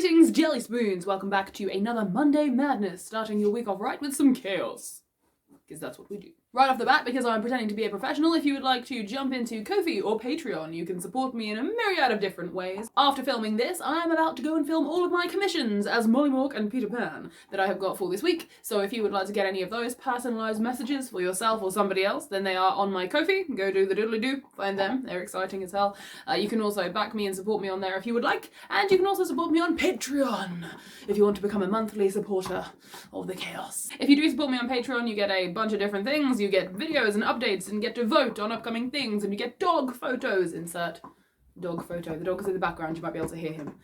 Greetings, Jelly Spoons! Welcome back to another Monday Madness, starting your week off right with some chaos. Because that's what we do. Right off the bat, because I'm pretending to be a professional, if you would like to jump into Ko-fi or Patreon, you can support me in a myriad of different ways. After filming this, I am about to go and film all of my commissions as Molly Mork and Peter Pan that I have got for this week, so if you would like to get any of those personalised messages for yourself or somebody else, then they are on my Ko-fi. Go do the doodly-doo, find them, they're exciting as hell. You can also back me and support me on there if you would like, and you can also support me on Patreon if you want to become a monthly supporter of the chaos. If you do support me on Patreon, you get a bunch of different things. You get videos and updates and get to vote on upcoming things, and you get dog photos. Insert dog photo. The dog is in the background, you might be able to hear him.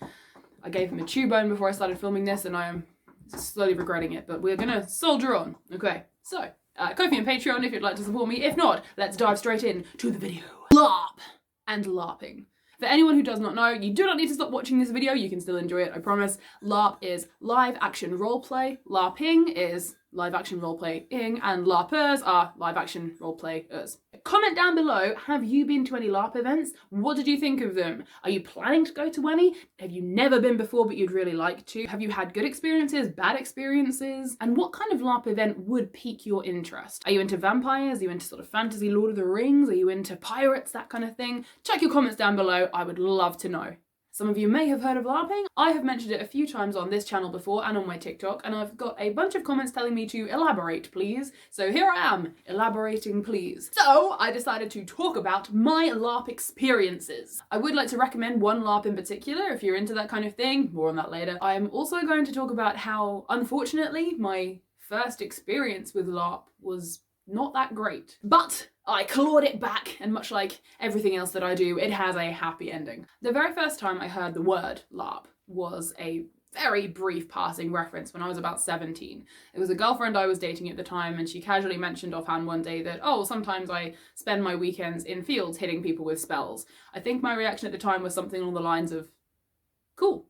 I gave him a chew bone before I started filming this and I am slowly regretting it, but we're gonna soldier on. Okay, so Ko-fi and Patreon if you'd like to support me. If not, let's dive straight in to the video. LARP and LARPing. For anyone who does not know, you do not need to stop watching this video, you can still enjoy it, I promise. LARP is live action roleplay, LARPing is live action roleplaying, and LARPers are live action roleplayers. Comment down below, have you been to any LARP events? What did you think of them? Are you planning to go to any? Have you never been before but you'd really like to? Have you had good experiences, bad experiences? And what kind of LARP event would pique your interest? Are you into vampires? Are you into sort of fantasy Lord of the Rings? Are you into pirates, that kind of thing? Check your comments down below, I would love to know. Some of you may have heard of LARPing. I have mentioned it a few times on this channel before and on my TikTok, and I've got a bunch of comments telling me to elaborate, please. So here I am, elaborating, please. So I decided to talk about my LARP experiences. I would like to recommend one LARP in particular if you're into that kind of thing. More on that later. I'm also going to talk about how, unfortunately, my first experience with LARP was not that great. But I clawed it back, and much like everything else that I do, it has a happy ending. The very first time I heard the word LARP was a very brief passing reference when I was about 17. It was a girlfriend I was dating at the time, and she casually mentioned offhand one day that, oh, sometimes I spend my weekends in fields hitting people with spells. I think my reaction at the time was something along the lines of, cool.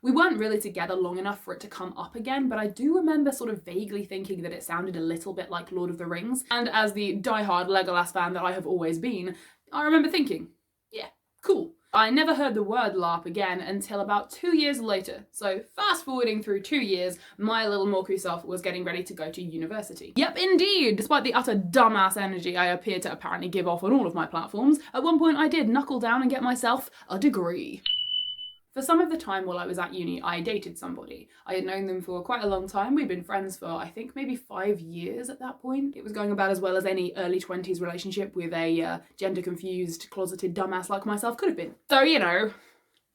We weren't really together long enough for it to come up again, but I do remember sort of vaguely thinking that it sounded a little bit like Lord of the Rings, and as the diehard Legolas fan that I have always been, I remember thinking, yeah, cool. I never heard the word LARP again until about 2 years later. So fast forwarding through 2 years, my little Maukus self was getting ready to go to university. Yep, indeed! Despite the utter dumbass energy I appear to apparently give off on all of my platforms, at one point I did knuckle down and get myself a degree. For some of the time while I was at uni, I dated somebody. I had known them for quite a long time. We'd been friends for, I think, maybe 5 years at that point. It was going about as well as any early 20s relationship with a gender-confused, closeted dumbass like myself could have been. So, you know,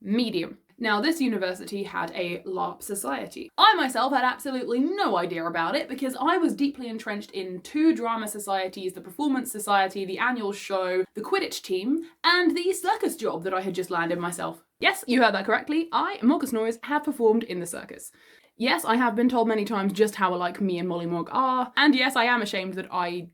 medium. Now, this university had a LARP society. I myself had absolutely no idea about it because I was deeply entrenched in 2 drama societies, the Performance Society, the annual show, the Quidditch team, and the circus job that I had just landed myself. Yes, you heard that correctly. I, Maukus Noise, have performed in the circus. Yes, I have been told many times just how alike me and Molly Mork are, and yes, I am ashamed that I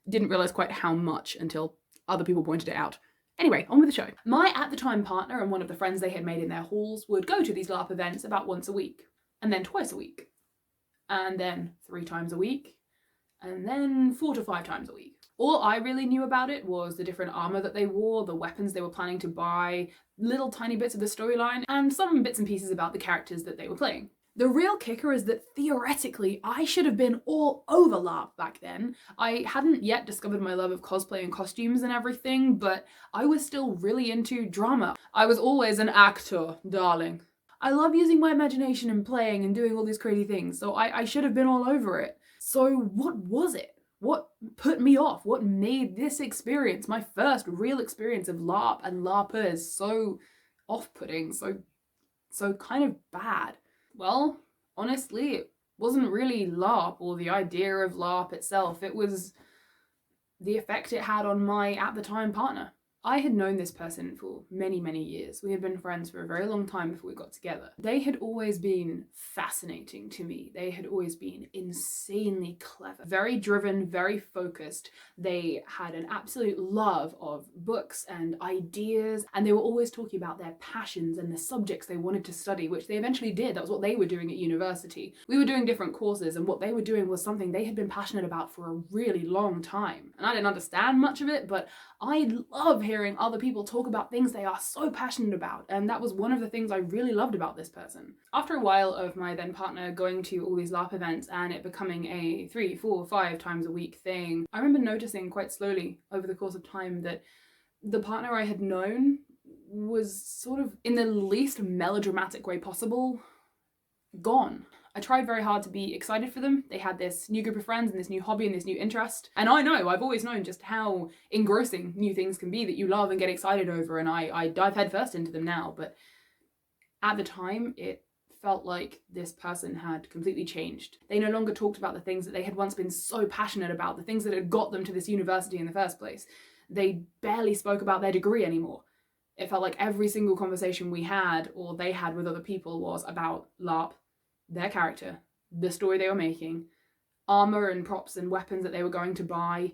didn't realise quite how much until other people pointed it out. Anyway, on with the show. My at-the-time partner and one of the friends they had made in their halls would go to these LARP events about once a week, and then twice a week, and then 3 times a week, and then 4 to 5 times a week. All I really knew about it was the different armour that they wore, the weapons they were planning to buy, little tiny bits of the storyline, and some bits and pieces about the characters that they were playing. The real kicker is that theoretically, I should have been all over LARP back then. I hadn't yet discovered my love of cosplay and costumes and everything, but I was still really into drama. I was always an actor, darling. I love using my imagination and playing and doing all these crazy things, so I should have been all over it. So what was it? What put me off? What made this experience, my first real experience of LARP and LARPers, so off-putting, so kind of bad? Well, honestly, it wasn't really LARP or the idea of LARP itself. It was the effect it had on my at-the-time partner. I had known this person for many, many years. We had been friends for a very long time before we got together. They had always been fascinating to me. They had always been insanely clever, very driven, very focused. They had an absolute love of books and ideas, and they were always talking about their passions and the subjects they wanted to study, which they eventually did. That was what they were doing at university. We were doing different courses, and what they were doing was something they had been passionate about for a really long time. And I didn't understand much of it, but I love hearing other people talk about things they are so passionate about, and that was one of the things I really loved about this person. After a while of my then partner going to all these LARP events and it becoming a 3, 4, 5 times a week thing, I remember noticing quite slowly over the course of time that the partner I had known was sort of, in the least melodramatic way possible, gone. I tried very hard to be excited for them. They had this new group of friends and this new hobby and this new interest. And I know, I've always known just how engrossing new things can be that you love and get excited over, and I dive headfirst into them now. But at the time, it felt like this person had completely changed. They no longer talked about the things that they had once been so passionate about, the things that had got them to this university in the first place. They barely spoke about their degree anymore. It felt like every single conversation we had or they had with other people was about LARP, their character, the story they were making, armor and props and weapons that they were going to buy,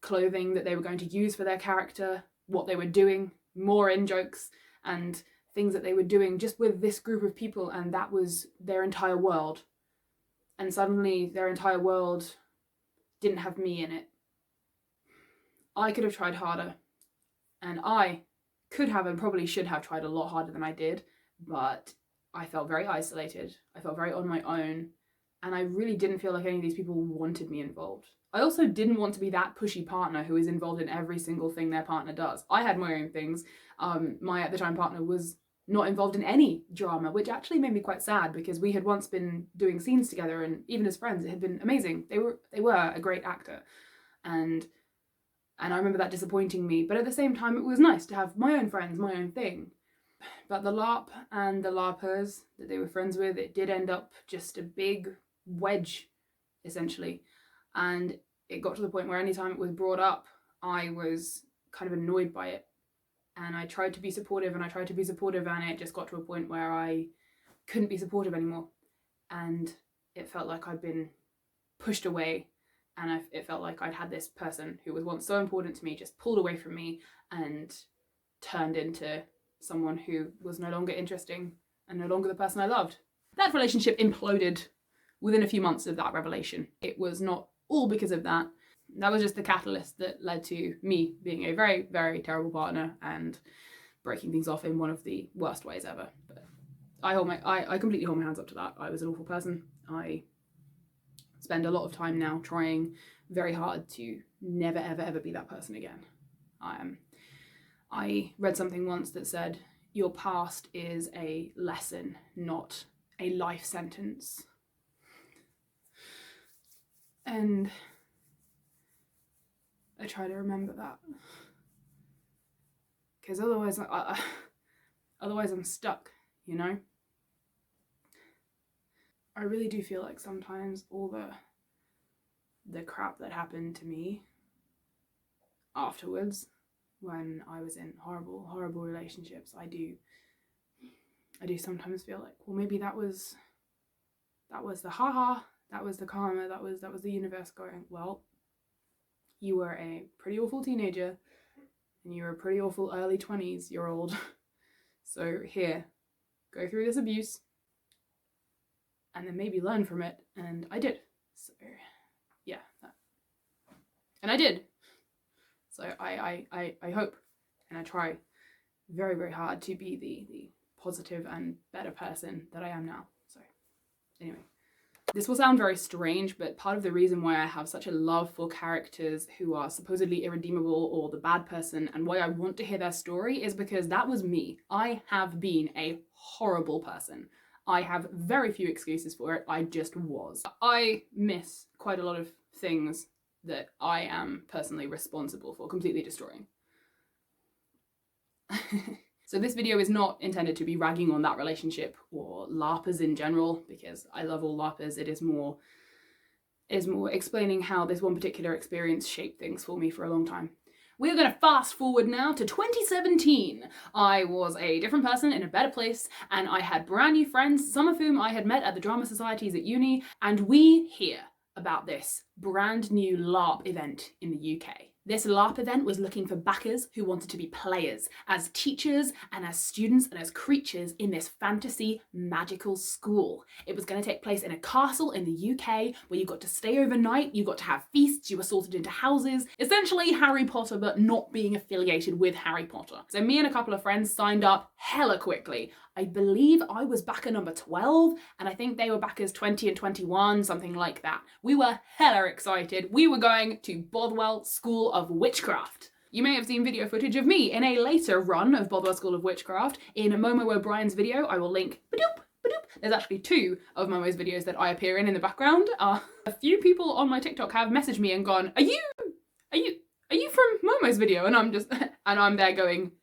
clothing that they were going to use for their character, what they were doing, more in-jokes, and things that they were doing just with this group of people, and that was their entire world. And suddenly their entire world didn't have me in it. I could have tried harder, and I could have and probably should have tried a lot harder than I did, but I felt very isolated, I felt very on my own, and I really didn't feel like any of these people wanted me involved. I also didn't want to be that pushy partner who is involved in every single thing their partner does. I had my own things. My at the time partner was not involved in any drama, which actually made me quite sad because we had once been doing scenes together, and even as friends it had been amazing. They were a great actor, and I remember that disappointing me, but at the same time it was nice to have my own friends, my own thing. But the LARP and the LARPers that they were friends with, it did end up just a big wedge, essentially. And it got to the point where anytime it was brought up, I was kind of annoyed by it. And I tried to be supportive and it just got to a point where I couldn't be supportive anymore. And it felt like I'd been pushed away, and it felt like I'd had this person who was once so important to me just pulled away from me and turned into someone who was no longer interesting and no longer the person I loved. That relationship imploded within a few months of that revelation. It was not all because of that. That was just the catalyst that led to me being a very, very terrible partner and breaking things off in one of the worst ways ever. But I completely hold my hands up to that. I was an awful person. I spend a lot of time now trying very hard to never, ever, ever be that person again. I read something once that said, your past is a lesson, not a life sentence. And I try to remember that. Because otherwise I'm stuck, you know? I really do feel like sometimes all the crap that happened to me afterwards, when I was in horrible, horrible relationships, I do sometimes feel like, well, maybe that was the haha, that was the karma, that was the universe going, well, you were a pretty awful teenager and you were a pretty awful early 20s-year-old. So here, go through this abuse and then maybe learn from it. And I did. So yeah, and I did. So I hope and I try very, very hard to be the positive and better person that I am now. So anyway, this will sound very strange, but part of the reason why I have such a love for characters who are supposedly irredeemable or the bad person, and why I want to hear their story, is because that was me. I have been a horrible person. I have very few excuses for it. I just was. I miss quite a lot of things that I am personally responsible for completely destroying. So this video is not intended to be ragging on that relationship or LARPers in general, because I love all LARPers. It is more explaining how this one particular experience shaped things for me for a long time. We're going to fast forward now to 2017. I was a different person in a better place, and I had brand new friends, some of whom I had met at the drama societies at uni, and we hear about this brand new LARP event in the UK. This LARP event was looking for backers who wanted to be players, as teachers and as students and as creatures in this fantasy magical school. It was going to take place in a castle in the UK where you got to stay overnight, you got to have feasts, you were sorted into houses. Essentially Harry Potter, but not being affiliated with Harry Potter. So me and a couple of friends signed up hella quickly. I believe I was backer number 12, and I think they were backers 20 and 21, something like that. We were hella excited. We were going to Bothwell School of Witchcraft. You may have seen video footage of me in a later run of Bothwell School of Witchcraft in Momo O'Brien's video. I will link There's actually 2 of Momo's videos that I appear in the background. A few people on my TikTok have messaged me and gone, are you from Momo's video? And I'm there going,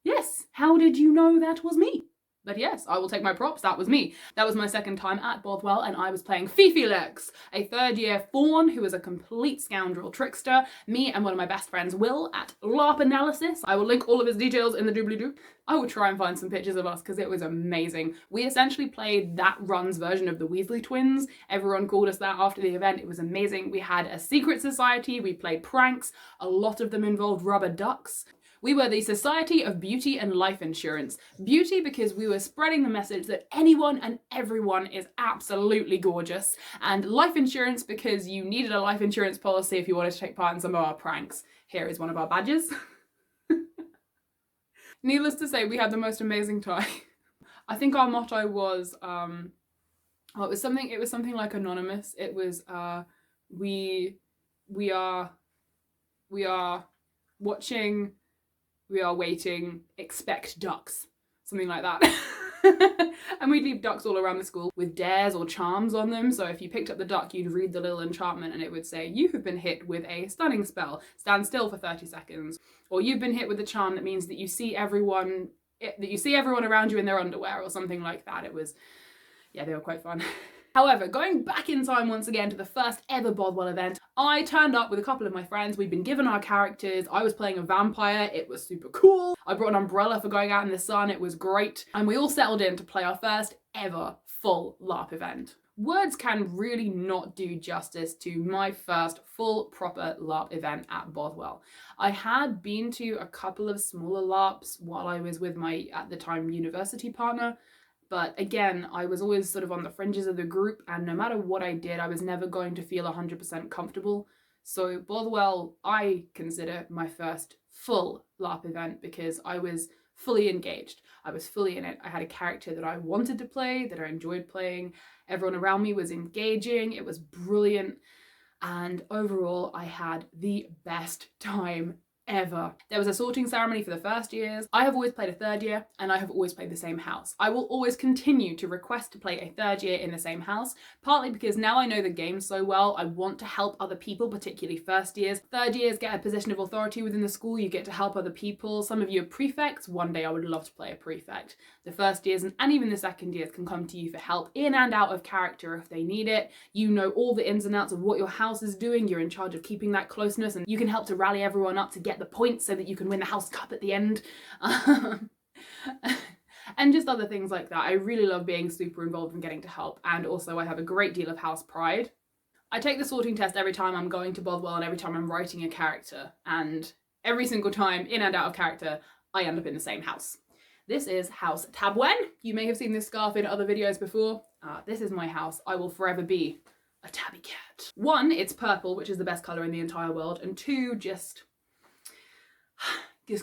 yes, how did you know that was me? But yes, I will take my props, that was me. That was my second time at Bothwell, and I was playing Fifi Lex, a third-year fawn who is a complete scoundrel trickster. Me and one of my best friends, Will, at LarpAnalysis. I will link all of his details in the doobly-doo. I will try and find some pictures of us because it was amazing. We essentially played that run's version of the Weasley twins. Everyone called us that after the event. It was amazing. We had a secret society, we played pranks. A lot of them involved rubber ducks. We were the Society of Beauty and Life Insurance. Beauty because we were spreading the message that anyone and everyone is absolutely gorgeous. And life insurance because you needed a life insurance policy if you wanted to take part in some of our pranks. Here is one of our badges. Needless to say, we had the most amazing time. I think our motto was, it was something like anonymous. It was, we are watching, we are waiting, expect ducks. Something like that. And we'd leave ducks all around the school with dares or charms on them. So if you picked up the duck, you'd read the little enchantment and it would say, you have been hit with a stunning spell. Stand still for 30 seconds. Or you've been hit with a charm that means that you see everyone around you in their underwear or something like that. It was, yeah, they were quite fun. However, going back in time once again to the first ever Bothwell event, I turned up with a couple of my friends. We'd been given our characters. I was playing a vampire. It was super cool. I brought an umbrella for going out in the sun. It was great. And we all settled in to play our first ever full LARP event. Words can really not do justice to my first full proper LARP event at Bothwell. I had been to a couple of smaller LARPs while I was with my, at the time, university partner. But again, I was always sort of on the fringes of the group, and no matter what I did, I was never going to feel 100% comfortable. So Bothwell, I consider my first full LARP event because I was fully engaged. I was fully in it. I had a character that I wanted to play, that I enjoyed playing. Everyone around me was engaging. It was brilliant. And overall, I had the best time ever. There was a sorting ceremony for the first years. I have always played a third year and I have always played the same house. I will always continue to request to play a third year in the same house, partly because now I know the game so well, I want to help other people, particularly first years. Third years get a position of authority within the school, you get to help other people. Some of you are prefects. One day I would love to play a prefect. The first years and even the second years can come to you for help in and out of character if they need it. You know all the ins and outs of what your house is doing. You're in charge of keeping that closeness and you can help to rally everyone up to get the points so that you can win the house cup at the end. And just other things like that. I really love being super involved and getting to help. And also I have a great deal of house pride. I take the sorting test every time I'm going to Bothwell and every time I'm writing a character. And every single time, in and out of character, I end up in the same house. This is House Tabwen. You may have seen this scarf in other videos before. This is my house. I will forever be a tabby cat. 1, it's purple, which is the best colour in the entire world. And 2, just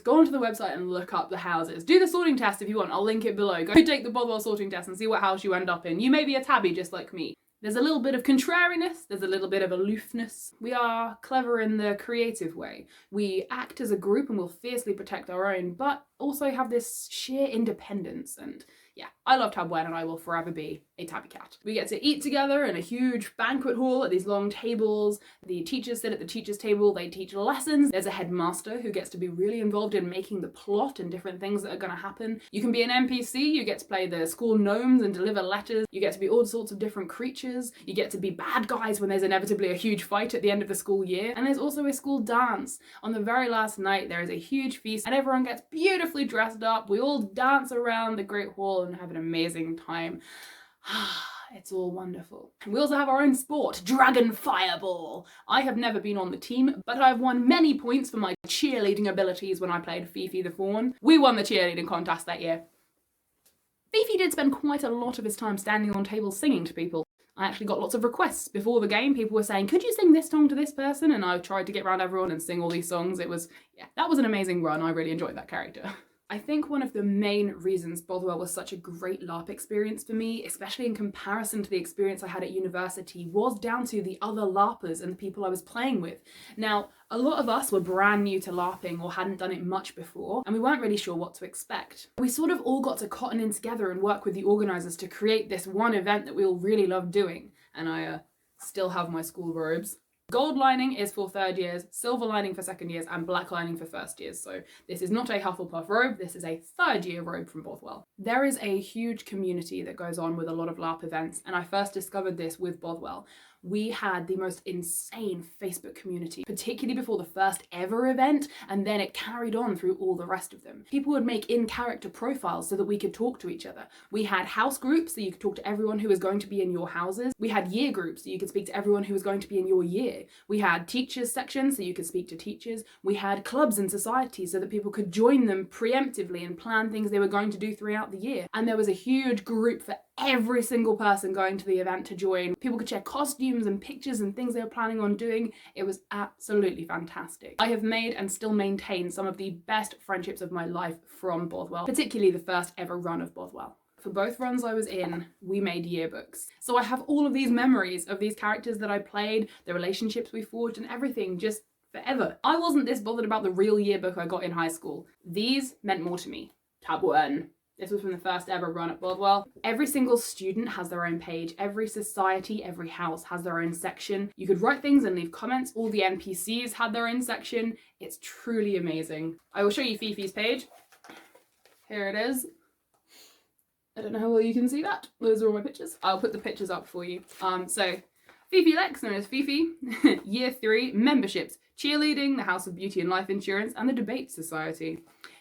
go onto the website and look up the houses. Do the sorting test if you want. I'll link it below. Go take the Bothwell sorting test and see what house you end up in. You may be a tabby just like me. There's a little bit of contrariness, there's a little bit of aloofness. We are clever in the creative way. We act as a group and will fiercely protect our own, but also have this sheer independence. And yeah, I love Tabwen and I will forever be a tabby cat. We get to eat together in a huge banquet hall at these long tables. The teachers sit at the teachers' table, they teach lessons. There's a headmaster who gets to be really involved in making the plot and different things that are going to happen. You can be an NPC, you get to play the school gnomes and deliver letters. You get to be all sorts of different creatures. You get to be bad guys when there's inevitably a huge fight at the end of the school year. And there's also a school dance. On the very last night, there is a huge feast and everyone gets beautifully dressed up. We all dance around the Great Hall and have an amazing time. It's all wonderful. We also have our own sport, Dragon Fireball. I have never been on the team, but I've won many points for my cheerleading abilities when I played Fifi the Fawn. We won the cheerleading contest that year. Fifi did spend quite a lot of his time standing on tables singing to people. I actually got lots of requests before the game. People were saying, could you sing this song to this person? And I tried to get around everyone and sing all these songs. It was, yeah, that was an amazing run. I really enjoyed that character. I think one of the main reasons Bothwell was such a great LARP experience for me, especially in comparison to the experience I had at university, was down to the other LARPers and the people I was playing with. Now, a lot of us were brand new to LARPing or hadn't done it much before, and we weren't really sure what to expect. We sort of all got to cotton in together and work with the organisers to create this one event that we all really loved doing, and I still have my school robes. Gold lining is for third years, silver lining for second years, and black lining for first years. So this is not a Hufflepuff robe, this is a third year robe from Bothwell. There is a huge community that goes on with a lot of LARP events, and I first discovered this with Bothwell. We had the most insane Facebook community, particularly before the first ever event, and then it carried on through all the rest of them. People would make in-character profiles so that we could talk to each other. We had house groups, so you could talk to everyone who was going to be in your houses. We had year groups, so you could speak to everyone who was going to be in your year. We had teachers sections, so you could speak to teachers. We had clubs and societies so that people could join them preemptively and plan things they were going to do throughout the year. And there was a huge group for every single person going to the event to join. People could share costumes and pictures and things they were planning on doing. It was absolutely fantastic. I have made and still maintain some of the best friendships of my life from Bothwell, particularly the first ever run of Bothwell. For both runs I was in, we made yearbooks. So I have all of these memories of these characters that I played, the relationships we forged, and everything just forever. I wasn't this bothered about the real yearbook I got in high school. These meant more to me. Tab 1. This was from the first ever run at Bothwell. Every single student has their own page. Every society, every house has their own section. You could write things and leave comments. All the NPCs had their own section. It's truly amazing. I will show you Fifi's page. Here it is. I don't know how well you can see that. Those are all my pictures. I'll put the pictures up for you. So Fifi Lex, known as Fifi, Year 3, memberships, cheerleading, the House of Beauty and Life Insurance, and the Debate Society.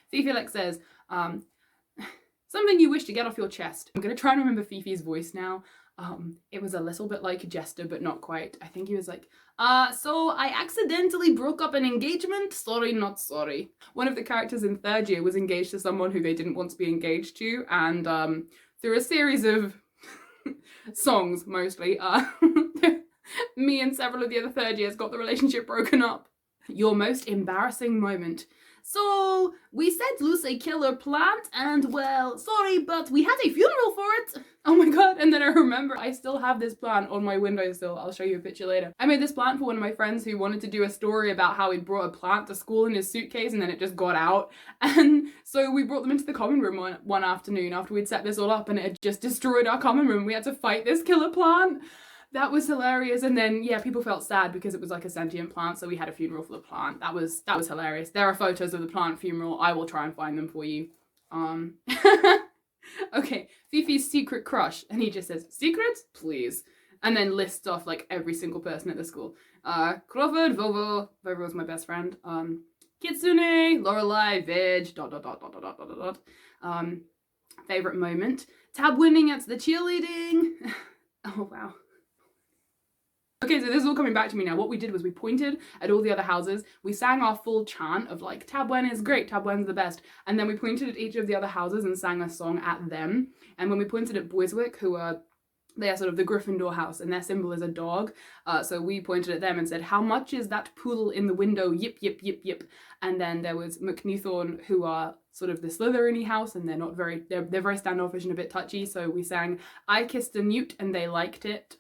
Fifi Lex says, something you wish to get off your chest. I'm going to try and remember Fifi's voice now. It was a little bit like Jester, but not quite. I think he was like, so I accidentally broke up an engagement. Sorry, not sorry. One of the characters in third year was engaged to someone who they didn't want to be engaged to. And through a series of songs, mostly, me and several of the other third years got the relationship broken up. Your most embarrassing moment. So, we set loose a killer plant and, well, sorry, but we had a funeral for it. Oh my god, and then I remember I still have this plant on my windowsill. I'll show you a picture later. I made this plant for one of my friends who wanted to do a story about how he brought a plant to school in his suitcase and then it just got out. And so we brought them into the common room one afternoon after we'd set this all up and it had just destroyed our common room. We had to fight this killer plant. That was hilarious. And then, yeah, people felt sad because it was like a sentient plant, so we had a funeral for the plant. That was hilarious. There are photos of the plant funeral. I will try and find them for you. Okay, Fifi's secret crush. And he just says, secret? Please. And then lists off, like, every single person at the school. Crawford, Vovo. Vovo was my best friend. Kitsune, Lorelei, Veg, ... Favorite moment. Tab winning at the cheerleading. Oh, wow. Okay, so this is all coming back to me now. What we did was we pointed at all the other houses. We sang our full chant of like, Tab Wen is great, Tab Wen's the best. And then we pointed at each of the other houses and sang a song at them. And when we pointed at Boyswick, who are, they are sort of the Gryffindor house and their symbol is a dog. So we pointed at them and said, how much is that poodle in the window? Yip, yip, yip, yip. And then there was McNewthorne, who are sort of the Slytherin house and they're very standoffish and a bit touchy. So we sang, I kissed a newt and they liked it.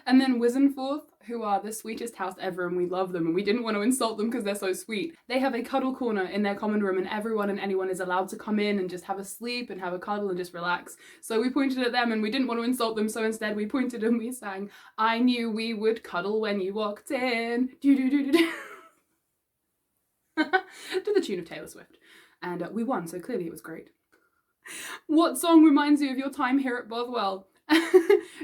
And then Wizenforth, who are the sweetest house ever and we love them and we didn't want to insult them because they're so sweet. They have a cuddle corner in their common room and everyone and anyone is allowed to come in and just have a sleep and have a cuddle and just relax. So we pointed at them and we didn't want to insult them, so instead we pointed and we sang, I knew we would cuddle when you walked in. Do do do do do. To the tune of Taylor Swift. And we won, so clearly it was great. What song reminds you of your time here at Bothwell?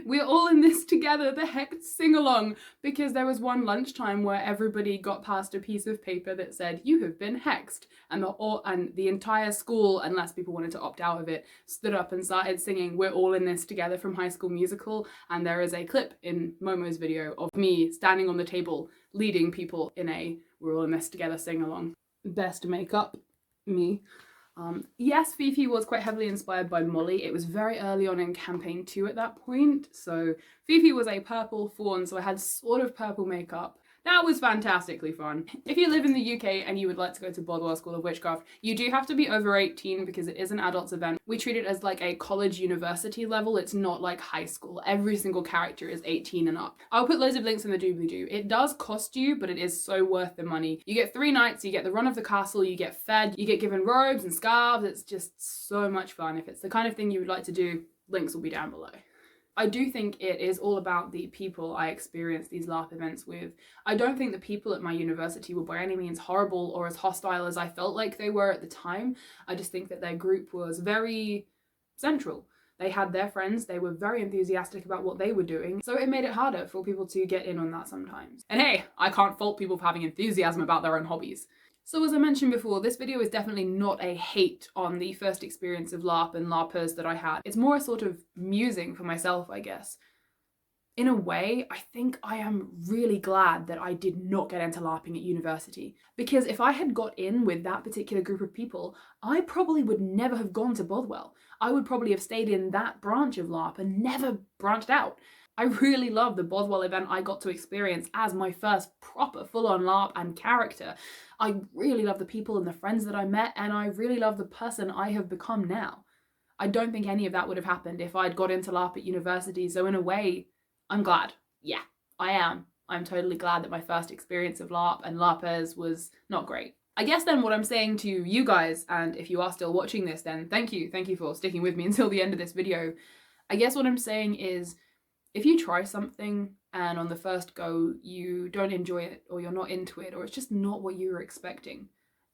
We're all in this together, the heck sing-along, because there was one lunchtime where everybody got past a piece of paper that said, "You have been hexed," and the entire school, unless people wanted to opt out of it, stood up and started singing "We're all in this together" from High School Musical, and there is a clip in Momo's video of me standing on the table leading people in a "We're all in this together" sing-along. Best makeup, me. Yes, Fifi was quite heavily inspired by Molly. It was very early on in campaign 2 at that point, so Fifi was a purple fawn, so I had sort of purple makeup. That was fantastically fun. If you live in the UK and you would like to go to Bothwell School of Witchcraft, you do have to be over 18 because it is an adults event. We treat it as like a college university level. It's not like high school. Every single character is 18 and up. I'll put loads of links in the doobly-doo. It does cost you, but it is so worth the money. You get 3 nights, you get the run of the castle, you get fed, you get given robes and scarves. It's just so much fun. If it's the kind of thing you would like to do, links will be down below. I do think it is all about the people I experience these LARP events with. I don't think the people at my university were by any means horrible or as hostile as I felt like they were at the time. I just think that their group was very central. They had their friends, they were very enthusiastic about what they were doing, so it made it harder for people to get in on that sometimes. And hey, I can't fault people for having enthusiasm about their own hobbies. So as I mentioned before, this video is definitely not a hate on the first experience of LARP and LARPers that I had. It's more a sort of musing for myself, I guess. In a way, I think I am really glad that I did not get into LARPing at university, because if I had got in with that particular group of people, I probably would never have gone to Bothwell. I would probably have stayed in that branch of LARP and never branched out. I really love the Bothwell event I got to experience as my first proper full-on LARP and character. I really love the people and the friends that I met, and I really love the person I have become now. I don't think any of that would have happened if I'd got into LARP at university, so in a way, I'm glad. Yeah, I am. I'm totally glad that my first experience of LARP and LARPers was not great. I guess then what I'm saying to you guys, and if you are still watching this, then thank you for sticking with me until the end of this video. I guess what I'm saying is, if you try something and on the first go you don't enjoy it, or you're not into it, or it's just not what you were expecting,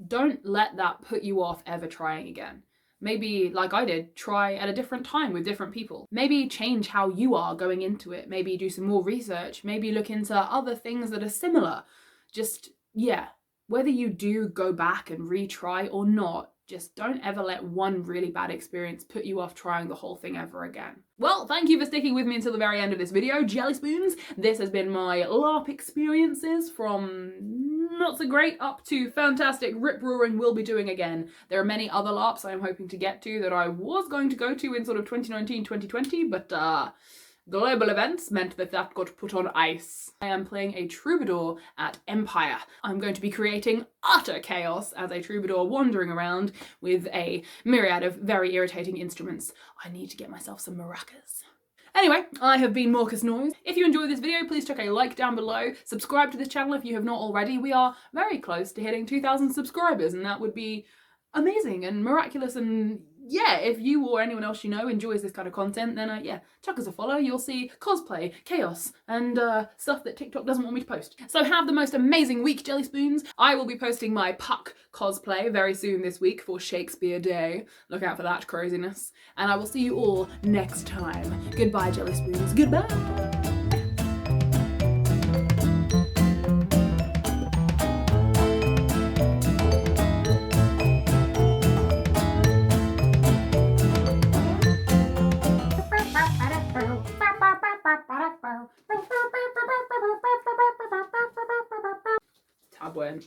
don't let that put you off ever trying again. Maybe, like I did, try at a different time with different people. Maybe change how you are going into it. Maybe do some more research. Maybe look into other things that are similar. Just, yeah, whether you do go back and retry or not, just don't ever let one really bad experience put you off trying the whole thing ever again. Well, thank you for sticking with me until the very end of this video, Jelly Spoons. This has been my LARP experiences from not so great up to fantastic, rip-roaring will be doing again. There are many other LARPs I'm hoping to get to that I was going to go to in sort of 2019, 2020, but global events meant that that got put on ice. I am playing a troubadour at Empire. I'm going to be creating utter chaos as a troubadour wandering around with a myriad of very irritating instruments. I need to get myself some maracas. Anyway, I have been Maukus Noise. If you enjoyed this video, please chuck a like down below. Subscribe to this channel if you have not already. We are very close to hitting 2,000 subscribers, and that would be amazing and miraculous. And yeah, if you or anyone else you know enjoys this kind of content, then yeah, chuck us a follow. You'll see cosplay, chaos, and stuff that TikTok doesn't want me to post. So have the most amazing week, Jelly Spoons. I will be posting my Puck cosplay very soon this week for Shakespeare Day. Look out for that craziness. And I will see you all next time. Goodbye, Jelly Spoons. Goodbye.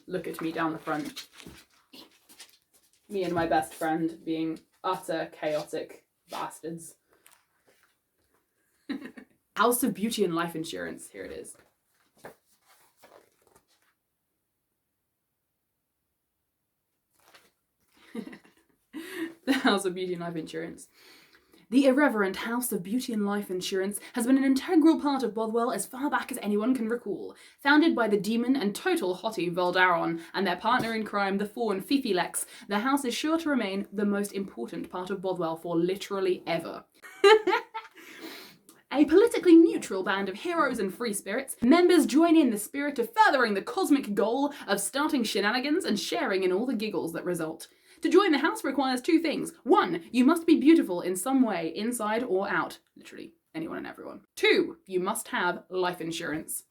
Look at me down the front. Me and my best friend being utter chaotic bastards. House of Beauty and Life Insurance. Here it is. The House of Beauty and Life Insurance. The irreverent House of Beauty and Life Insurance has been an integral part of Bothwell as far back as anyone can recall. Founded by the demon and total hottie Voldaron and their partner in crime, the fawn Fifi Lex, the house is sure to remain the most important part of Bothwell for literally ever. A politically neutral band of heroes and free spirits, members join in the spirit of furthering the cosmic goal of starting shenanigans and sharing in all the giggles that result. To join the house requires 2 things. 1, you must be beautiful in some way, inside or out. Literally, anyone and everyone. 2, you must have life insurance.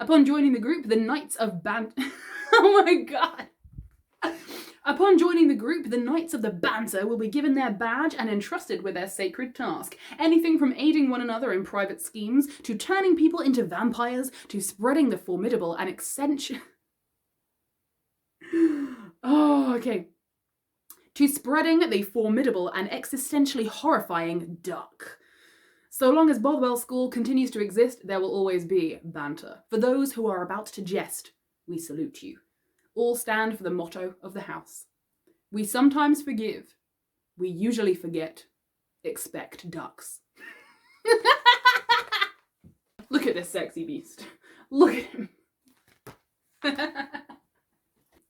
Upon joining the group, the Knights of Oh my god! Upon joining the group, the Knights of the Banter will be given their badge and entrusted with their sacred task. Anything from aiding one another in private schemes, to turning people into vampires, to spreading the formidable and to spreading the formidable and existentially horrifying duck. So long as Bothwell School continues to exist, there will always be banter. For those who are about to jest, we salute you. All stand for the motto of the house. We sometimes forgive. We usually forget. Expect ducks. Look at this sexy beast. Look at him.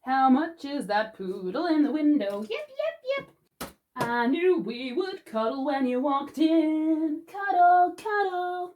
How much is that poodle in the window? Yep, yep, yep. I knew we would cuddle when you walked in. Cuddle, cuddle.